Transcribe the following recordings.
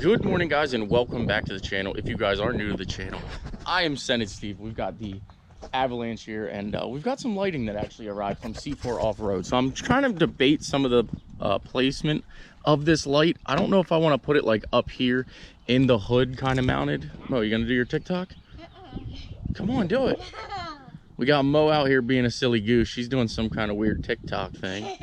Good morning, guys, and welcome back to the channel. If you guys are new to the channel, I am SendIt Steve. We've got the Avalanche here, and we've got some lighting that actually arrived from C4 Off-Road. So I'm trying to debate some of the placement of this light. I don't know if I want to put it like up here in the hood, kind of mounted. Mo, you gonna do your TikTok? Come on, do it. We got Mo out here being a silly goose. She's doing some kind of weird TikTok thing.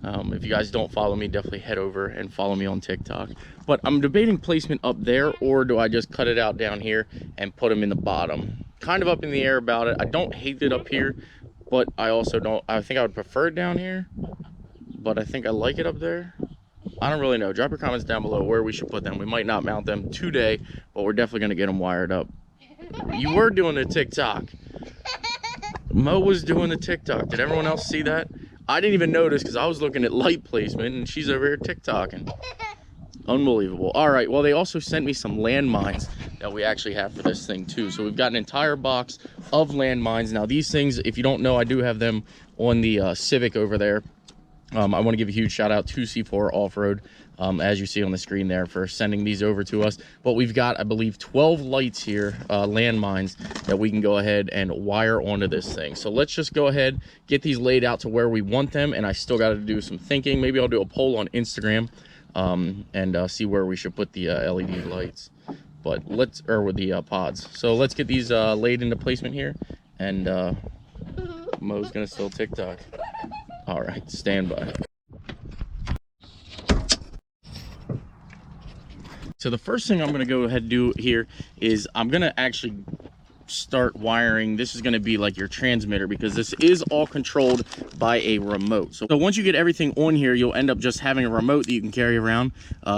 If you guys don't follow me, definitely head over and follow me on TikTok. But I'm debating placement up there, or do I just cut it out down here and put them in the bottom? Kind of up in the air about it. I don't hate it up here, but I also don't. I think I would prefer it down here, but I think I like it up there. I don't really know. Drop your comments down below where we should put them. We might not mount them today, but we're definitely going to get them wired up. You were doing the TikTok. Mo was doing the TikTok. Did everyone else see that? I didn't even notice because I was looking at light placement and she's over here TikToking. Unbelievable. All right, well, they also sent me some landmines that we actually have for this thing too. So we've got an entire box of landmines. Now these things, if you don't know, I do have them on the Civic over there. I want to give a huge shout out to C4 Off-Road, as you see on the screen there, for sending these over to us. But we've got, I believe, 12 lights here, landmines, that we can go ahead and wire onto this thing. So let's just go ahead, get these laid out to where we want them. And I still got to do some thinking. Maybe I'll do a poll on Instagram and see where we should put the LED lights. But or with the pods. So let's get these laid into placement here. And Mo's going to still TikTok. All right, stand by. So the first thing I'm going to go ahead and do here is I'm going to actually start wiring. This is going to be like your transmitter, because this is all controlled by a remote. So once you get everything on here, you'll end up just having a remote that you can carry around,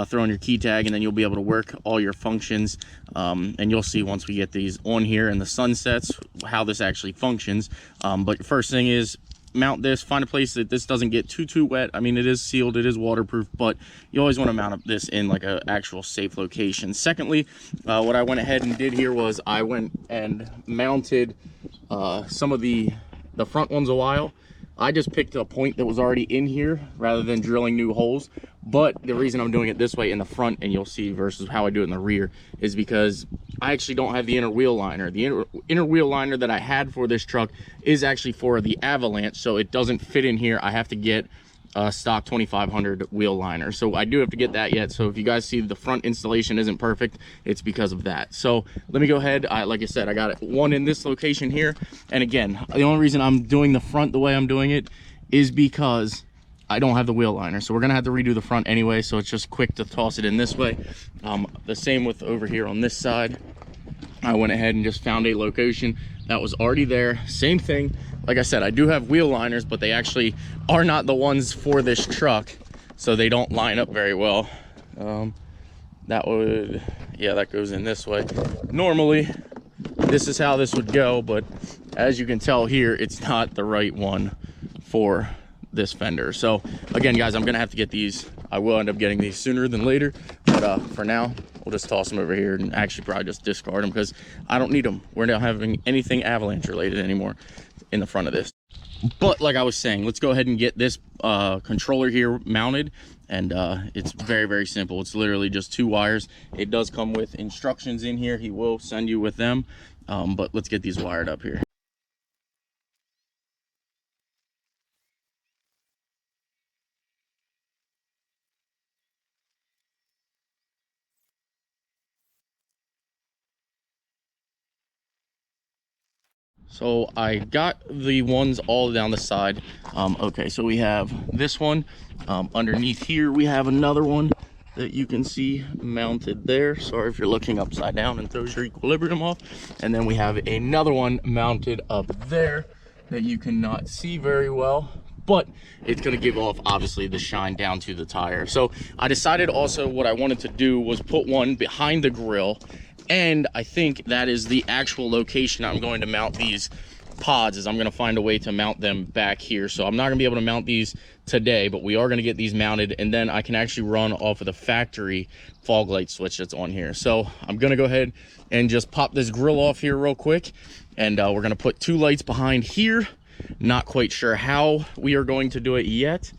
throw on your key tag, and then you'll be able to work all your functions. And you'll see once we get these on here and the sun sets how this actually functions. But first thing is, mount this, find a place that this doesn't get too wet. I mean, it is sealed, it is waterproof, but you always want to mount this in like an actual safe location. Secondly, what I went ahead and did here was I went and mounted some of the front ones a while. I just picked a point that was already in here rather than drilling new holes. But the reason I'm doing it this way in the front, and you'll see, versus how I do it in the rear, is because I actually don't have the inner wheel liner. The inner wheel liner that I had for this truck is actually for the Avalanche, so it doesn't fit in here. I have to get a stock 2500 wheel liner. So I do have to get that yet. So if you guys see the front installation isn't perfect, it's because of that. So let me go ahead. Like I said, I got one in this location here. And again, the only reason I'm doing the front the way I'm doing it is because I don't have the wheel liner. So we're gonna have to redo the front anyway. So it's just quick to toss it in this way. The same with over here on this side. I went ahead and just found a location that was already there. Same thing. Like I said, I do have wheel liners, but they actually are not the ones for this truck, so they don't line up very well. That goes in this way. Normally, this is how this would go, but as you can tell here, it's not the right one for this fender. So again, guys, I'm gonna have to get these. I will end up getting these sooner than later, but for now, we'll just toss them over here and actually probably just discard them because I don't need them. We're not having anything Avalanche related anymore in the front of this. But like I was saying, let's go ahead and get this controller here mounted. And it's very simple. It's literally just 2 wires. It does come with instructions in here. He will send you with them. But let's get these wired up here. So I got the ones all down the side. Okay, so we have this one. Underneath here, we have another one that you can see mounted there. Sorry if you're looking upside down and throws your equilibrium off. And then we have another one mounted up there that you cannot see very well, but it's gonna give off, obviously, the shine down to the tire. So I decided also what I wanted to do was put one behind the grill. And I think that is the actual location I'm going to mount these pods, is I'm going to find a way to mount them back here. So I'm not going to be able to mount these today, but we are going to get these mounted, and then I can actually run off of the factory fog light switch that's on here. So I'm going to go ahead and just pop this grill off here real quick, and we're going to put 2 lights behind here. Not quite sure how we are going to do it yet.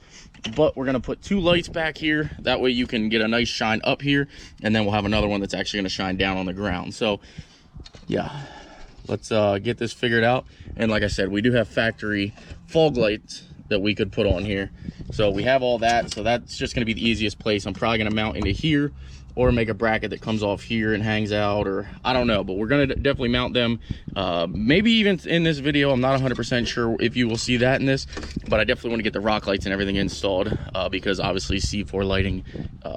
but we're gonna put 2 lights back here. That way you can get a nice shine up here, and then we'll have another one that's actually gonna shine down on the ground. So yeah, let's get this figured out. And like I said, we do have factory fog lights that we could put on here. So we have all that, so that's just gonna be the easiest place. I'm probably gonna mount into here, or make a bracket that comes off here and hangs out, or I don't know, but we're gonna definitely mount them. Maybe even in this video. I'm not 100% sure if you will see that in this, but I definitely want to get the rock lights and everything installed, because obviously C4 Lighting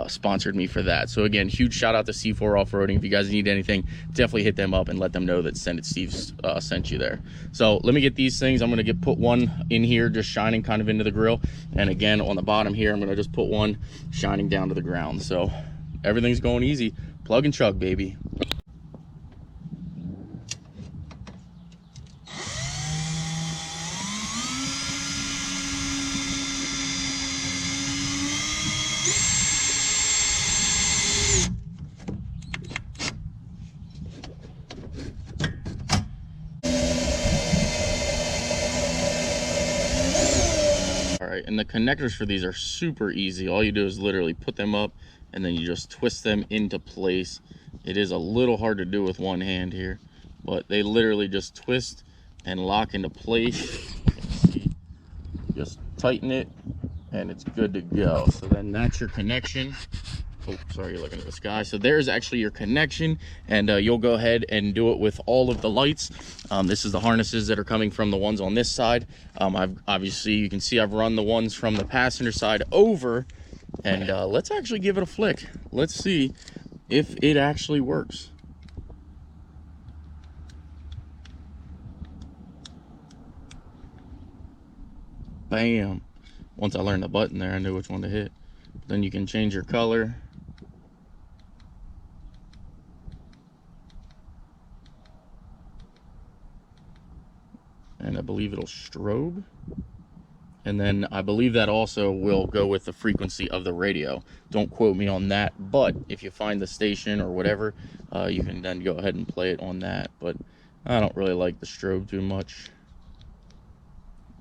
sponsored me for that. So again, huge shout out to C4 Off-Roading. If you guys need anything, definitely hit them up and let them know that SendIt Steve sent you there. So let me get these things. I'm gonna put one in here just shining kind of into the grill, and again on the bottom here I'm gonna just put one shining down to the ground. So everything's going easy. Plug and chug, baby. All right, and the connectors for these are super easy. All you do is literally put them up, and then you just twist them into place. It is a little hard to do with one hand here, but they literally just twist and lock into place. See, just tighten it and it's good to go. So then that's your connection. Oh, sorry, you're looking at the sky. So there's actually your connection, and you'll go ahead and do it with all of the lights. This is the harnesses that are coming from the ones on this side. Obviously you can see I've run the ones from the passenger side over. And let's actually give it a flick. Let's see if it actually works. Bam. Once I learned the button there, I knew which one to hit. Then you can change your color. And I believe it'll strobe. And then I believe that also will go with the frequency of the radio. Don't quote me on that, but if you find the station or whatever, you can then go ahead and play it on that. But I don't really like the strobe too much.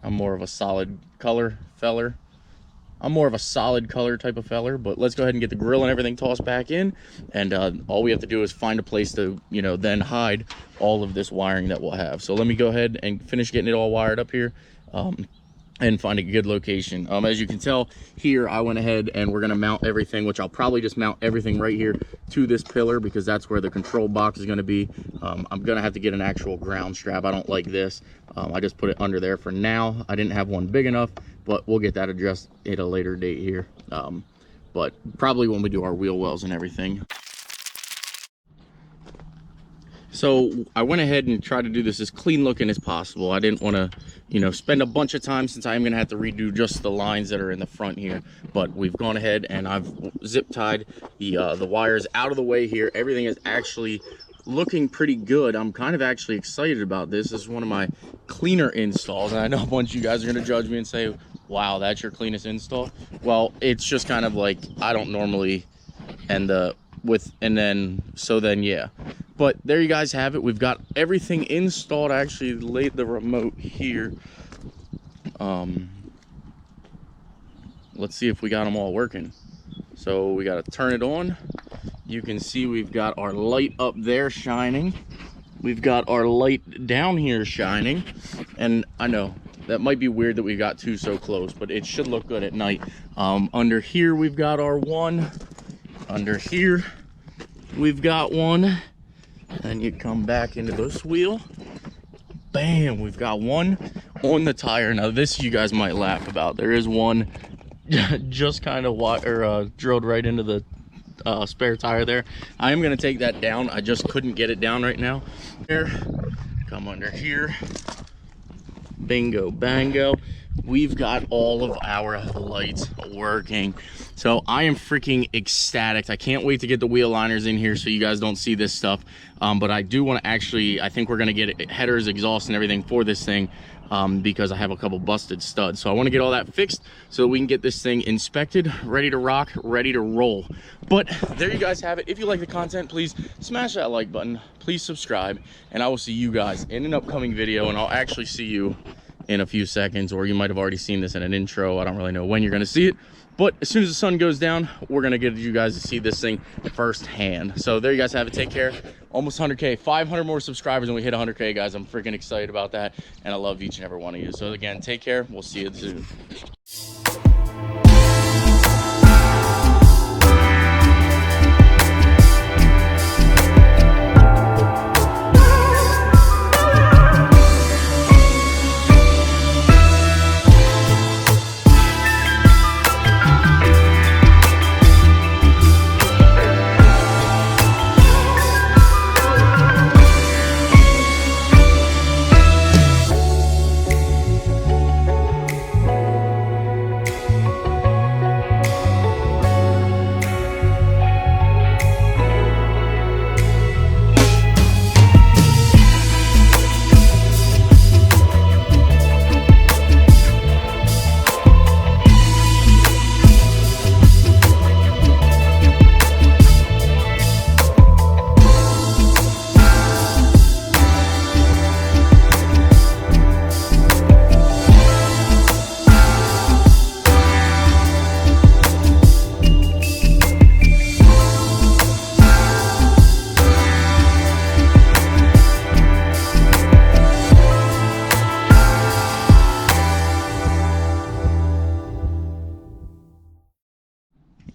I'm more of a solid color feller. I'm more of a solid color type of feller, but let's go ahead and get the grill and everything tossed back in. And all we have to do is find a place to, you know, then hide all of this wiring that we'll have. So let me go ahead and finish getting it all wired up here. And find a good location. As you can tell here, I went ahead and we're gonna mount everything, which I'll probably just mount everything right here to this pillar, because that's where the control box is gonna be. I'm gonna have to get an actual ground strap. I don't like this. I just put it under there for now. I didn't have one big enough, but we'll get that addressed at a later date here. But probably when we do our wheel wells and everything. So I went ahead and tried to do this as clean looking as possible. I didn't want to, you know, spend a bunch of time, since I'm going to have to redo just the lines that are in the front here. But we've gone ahead and I've zip tied the wires out of the way here. Everything is actually looking pretty good. I'm kind of actually excited about this. This is one of my cleaner installs, and I know a bunch of you guys are going to judge me and say, wow, that's your cleanest install. Well, it's just kind of like, I don't normally yeah. But there you guys have it. We've got everything installed. I actually laid the remote here. Let's see if we got them all working. So we got to turn it on. You can see we've got our light up there shining. We've got our light down here shining. And I know that might be weird that we got two so close, but it should look good at night. Under here we've got our one. Under here we've got one. And you come back into this wheel. Bam, we've got one on the tire. Now this you guys might laugh about. There is one just kind of drilled right into the spare tire there. I am going to take that down. I just couldn't get it down right now. Here, come under here. Bingo bango. We've got all of our lights working. So I am freaking ecstatic. I can't wait to get the wheel liners in here so you guys don't see this stuff. But I do want to I think we're going to get headers, exhaust, and everything for this thing, because I have a couple busted studs. So I want to get all that fixed so we can get this thing inspected, ready to rock, ready to roll. But there you guys have it. If you like the content, please smash that like button. Please subscribe, and I will see you guys in an upcoming video, and I'll actually see you in a few seconds, or you might have already seen this in an intro. I don't really know when you're going to see it, but as soon as the sun goes down, we're going to get you guys to see this thing firsthand. So there you guys have it. Take care. Almost 100K, 500 more subscribers and we hit 100K, guys. I'm freaking excited about that, and I love each and every one of you. So again, take care. We'll see you soon.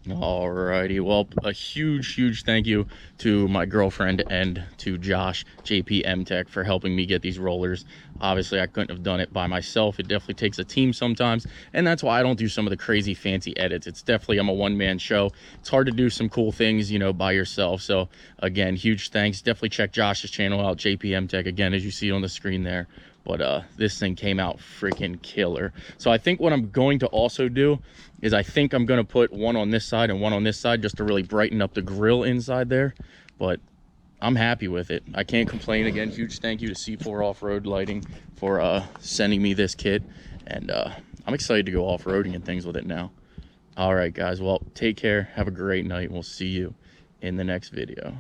Alrighty, well, a huge thank you to my girlfriend and to Josh, JP Tech, for helping me get these rollers. Obviously, I couldn't have done it by myself. It definitely takes a team sometimes, and that's why I don't do some of the crazy fancy edits. It's definitely, I'm a one-man show. It's hard to do some cool things, you know, by yourself. So again, huge thanks. Definitely check Josh's channel out, JP Tech, again, as you see on the screen there. But this thing came out freaking killer. So I think what I'm going to also do is I think I'm going to put one on this side and one on this side just to really brighten up the grill inside there. But I'm happy with it. I can't complain. Again, huge thank you to C4 Off-Road Lighting for sending me this kit. And I'm excited to go off-roading and things with it now. All right, guys. Well, take care. Have a great night. We'll see you in the next video.